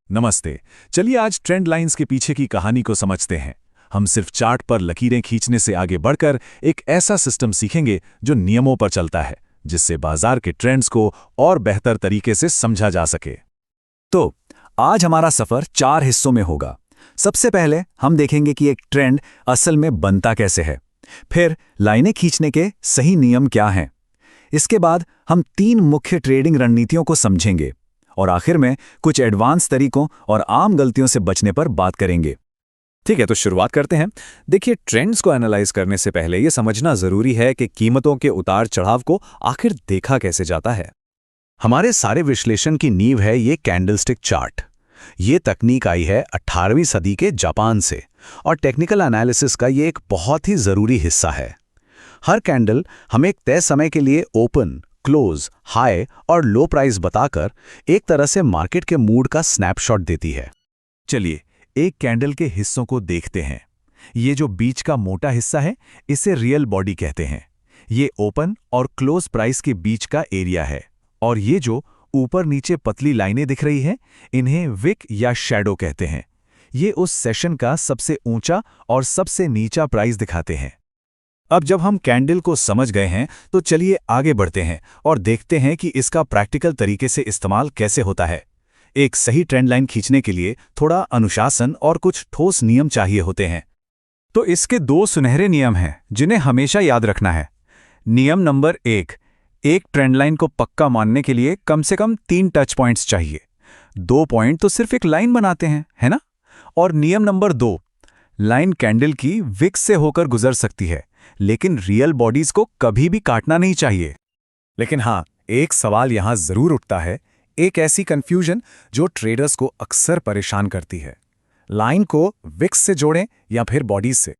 नमस्ते। चलिए आज ट्रेंड लाइंस के पीछे की कहानी को समझते हैं। हम सिर्फ चार्ट पर लकीरें खींचने से आगे बढ़कर एक ऐसा सिस्टम सीखेंगे जो नियमों पर चलता है, जिससे बाजार के ट्रेंड्स को और बेहतर तरीके से समझा जा सके। तो आज हमारा सफर 4 हिस्सों में होगा। सबसे पहले हम देखेंगे कि एक ट्रेंड असल में बनता कैसे है, फिर लाइनें खींचने के सही नियम क्या हैं। इसके बाद हम 3 मुख्य ट्रेडिंग रणनीतियों को समझेंगे और आखिर में कुछ एडवांस तरीकों और आम गलतियों से बचने पर बात करेंगे। ठीक है, तो शुरुआत करते हैं। देखिए, ट्रेंड्स को एनालाइज करने से पहले यह समझना जरूरी है कि कीमतों के उतार चढ़ाव को आखिर देखा कैसे जाता है। हमारे सारे विश्लेषण की नींव है ये कैंडलस्टिक चार्ट। ये तकनीक आई है 18वीं सदी के जापान से और टेक्निकल एनालिसिस का ये एक बहुत ही जरूरी हिस्सा है। हर कैंडल हमें एक तय समय के लिए ओपन, क्लोज, हाई और लो प्राइस बताकर एक तरह से मार्केट के मूड का स्नैपशॉट देती है। चलिए एक कैंडल के हिस्सों को देखते हैं। ये जो बीच का मोटा हिस्सा है, इसे रियल बॉडी कहते हैं। ये ओपन और क्लोज प्राइस के बीच का एरिया है। और ये जो ऊपर नीचे पतली लाइनें दिख रही हैं, इन्हें विक या शैडो कहते हैं। ये उस सेशन का सबसे ऊंचा और सबसे नीचा प्राइस दिखाते हैं। अब जब हम कैंडल को समझ गए हैं, तो चलिए आगे बढ़ते हैं और देखते हैं कि इसका प्रैक्टिकल तरीके से इस्तेमाल कैसे होता है। एक सही ट्रेंड लाइन खींचने के लिए थोड़ा अनुशासन और कुछ ठोस नियम चाहिए होते हैं। तो इसके 2 सुनहरे नियम हैं जिन्हें हमेशा याद रखना है। नियम नंबर 1, एक ट्रेंड लाइन को पक्का मानने के लिए कम से कम 3 टच पॉइंट्स चाहिए। 2 पॉइंट तो सिर्फ एक लाइन बनाते हैं, है ना? और नियम नंबर 2, लाइन कैंडल की विक्स से होकर गुजर सकती है, लेकिन रियल बॉडीज को कभी भी काटना नहीं चाहिए। लेकिन हाँ, एक सवाल यहां जरूर उठता है, एक ऐसी कंफ्यूजन जो ट्रेडर्स को अक्सर परेशान करती है। लाइन को विक्स से जोड़ें या फिर बॉडीज से?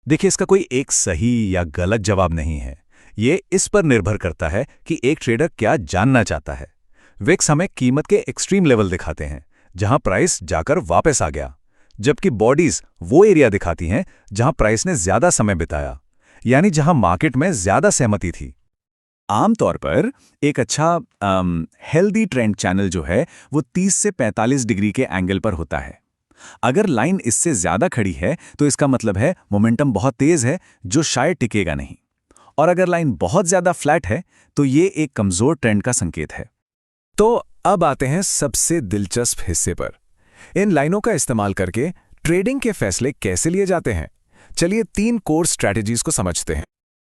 देखिए, इसका कोई एक सही या गलत जवाब नहीं है। ये इस पर निर्भर करता है कि एक ट्रेडर क्या जानना चाहता है। विक्स हमें कीमत के एक्सट्रीम लेवल दिखाते हैं, जहां प्राइस जाकर वापस आ गया, जबकि बॉडीज वो एरिया दिखाती हैं जहां प्राइस ने ज्यादा समय बिताया, यानी जहां मार्केट में ज्यादा सहमति थी। आमतौर पर एक अच्छा हेल्दी ट्रेंड चैनल जो है वो 30 से 45 डिग्री के एंगल पर होता है। अगर लाइन इससे ज्यादा खड़ी है तो इसका मतलब है मोमेंटम बहुत तेज है, जो शायद टिकेगा नहीं। और अगर लाइन बहुत ज्यादा फ्लैट है तो ये एक कमजोर ट्रेंड का संकेत है। तो अब आते हैं सबसे दिलचस्प हिस्से पर। इन लाइनों का इस्तेमाल करके ट्रेडिंग के फैसले कैसे लिए जाते हैं। चलिए 3 कोर स्ट्रैटेजीज को समझते हैं।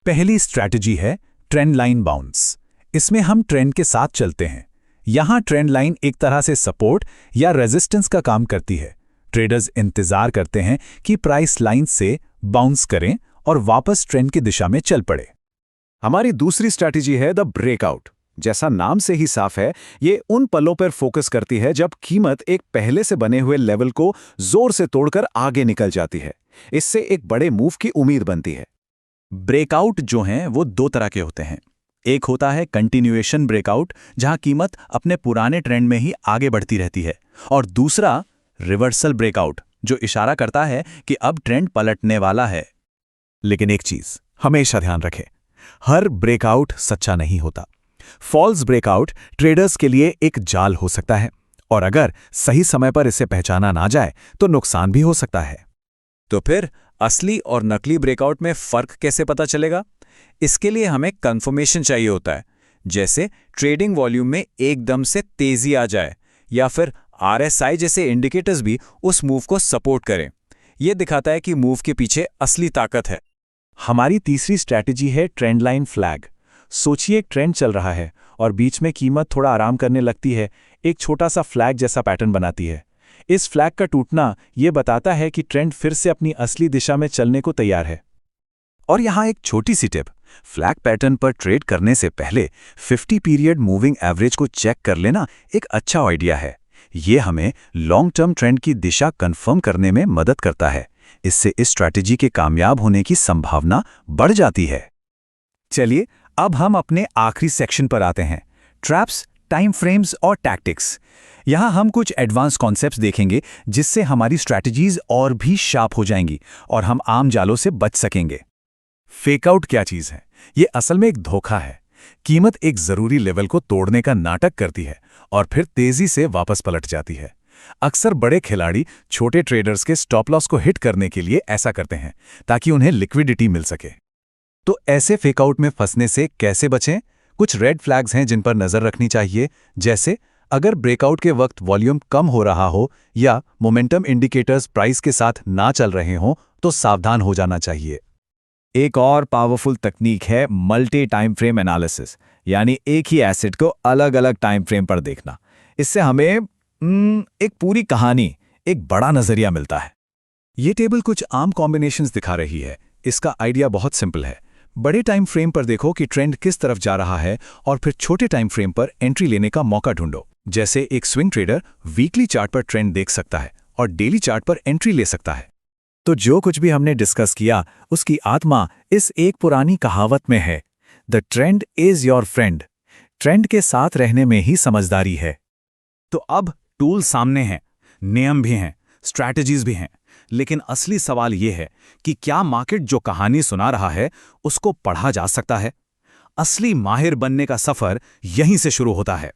पहली स्ट्रैटेजी है ट्रेंड लाइन बाउंस। इसमें हम ट्रेंड के साथ चलते हैं। यहां ट्रेंड लाइन एक तरह से सपोर्ट या रेजिस्टेंस का काम करती है। ट्रेडर्स इंतजार करते हैं कि प्राइस लाइन से बाउंस करें और वापस ट्रेंड की दिशा में चल पड़े। हमारी दूसरी स्ट्रैटेजी है द ब्रेकआउट। जैसा नाम से ही साफ है, ये उन पलों पर फोकस करती है जब कीमत एक पहले से बने हुए लेवल को जोर से तोड़कर आगे निकल जाती है। इससे एक बड़े मूव की उम्मीद बनती है। ब्रेकआउट जो हैं वो 2 तरह के होते हैं। एक होता है कंटिन्यूएशन ब्रेकआउट, जहां कीमत अपने पुराने ट्रेंड में ही आगे बढ़ती रहती है, और दूसरा रिवर्सल ब्रेकआउट, जो इशारा करता है कि अब ट्रेंड पलटने वाला है। लेकिन एक चीज हमेशा ध्यान रखें, हर ब्रेकआउट सच्चा नहीं होता। फॉल्स ब्रेकआउट ट्रेडर्स के लिए एक जाल हो सकता है, और अगर सही समय पर इसे पहचाना ना जाए तो नुकसान भी हो सकता है। तो फिर असली और नकली ब्रेकआउट में फर्क कैसे पता चलेगा? इसके लिए हमें कंफर्मेशन चाहिए होता है, जैसे ट्रेडिंग वॉल्यूम में एकदम से तेजी आ जाए, या फिर RSI जैसे इंडिकेटर्स भी उस मूव को सपोर्ट करें। यह दिखाता है कि मूव के पीछे असली ताकत है। हमारी तीसरी स्ट्रैटेजी है ट्रेंड लाइन फ्लैग। सोचिए एक ट्रेंड चल रहा है और बीच में कीमत थोड़ा आराम करने लगती है, एक छोटा सा फ्लैग जैसा पैटर्न बनाती है। इस फ्लैग का टूटना ये बताता है कि ट्रेंड फिर से अपनी असली दिशा में चलने को तैयार है। और यहाँ एक छोटी सी टिप, फ्लैग पैटर्न पर ट्रेड करने से पहले 50 पीरियड मूविंग एवरेज को चेक कर लेना एक अच्छा आइडिया है। ये हमें लॉन्ग टर्म ट्रेंड की दिशा कंफर्म करने में मदद करता है। इससे इस स्ट्रैटेजी के कामयाब होने की संभावना बढ़ जाती है। चलिए अब हम अपने आखिरी सेक्शन पर आते हैं, ट्रैप्स, टाइम फ्रेम्स और टैक्टिक्स। यहां हम कुछ एडवांस कॉन्सेप्ट्स देखेंगे जिससे हमारी स्ट्रैटेजीज और भी शार्प हो जाएंगी और हम आम जालों से बच सकेंगे। फेकआउट क्या चीज है? ये असल में एक धोखा है। कीमत एक जरूरी लेवल को तोड़ने का नाटक करती है और फिर तेजी से वापस पलट जाती है। अक्सर बड़े खिलाड़ी छोटे ट्रेडर्स के स्टॉप लॉस को हिट करने के लिए ऐसा करते हैं ताकि उन्हें लिक्विडिटी मिल सके। तो ऐसे फेकआउट में फंसने से कैसे बचें? कुछ रेड फ्लैग्स हैं जिन पर नजर रखनी चाहिए, जैसे अगर ब्रेकआउट के वक्त वॉल्यूम कम हो रहा हो या मोमेंटम इंडिकेटर्स प्राइस के साथ ना चल रहे हों तो सावधान हो जाना चाहिए। एक और पावरफुल तकनीक है मल्टी टाइम फ्रेम एनालिसिस, यानी एक ही एसेट को अलग अलग टाइम फ्रेम पर देखना। इससे हमें एक पूरी कहानी, एक बड़ा नजरिया मिलता है। ये टेबल कुछ आम कॉम्बिनेशंस दिखा रही है। इसका आइडिया बहुत सिंपल है। बड़े टाइम फ्रेम पर देखो कि ट्रेंड किस तरफ जा रहा है और फिर छोटे टाइम फ्रेम पर एंट्री लेने का मौका ढूंढो। जैसे एक स्विंग ट्रेडर वीकली चार्ट पर ट्रेंड देख सकता है और डेली चार्ट पर एंट्री ले सकता है। तो जो कुछ भी हमने डिस्कस किया उसकी आत्मा इस एक पुरानी कहावत में है, the trend is your friend. Trend के साथ रहने में ही समझदारी है। तो अब टूल सामने हैं, नियम भी हैं, स्ट्रैटेजीज भी हैं, लेकिन असली सवाल यह है कि क्या मार्केट जो कहानी सुना रहा है उसको पढ़ा जा सकता है? असली माहिर बनने का सफर यहीं से शुरू होता है।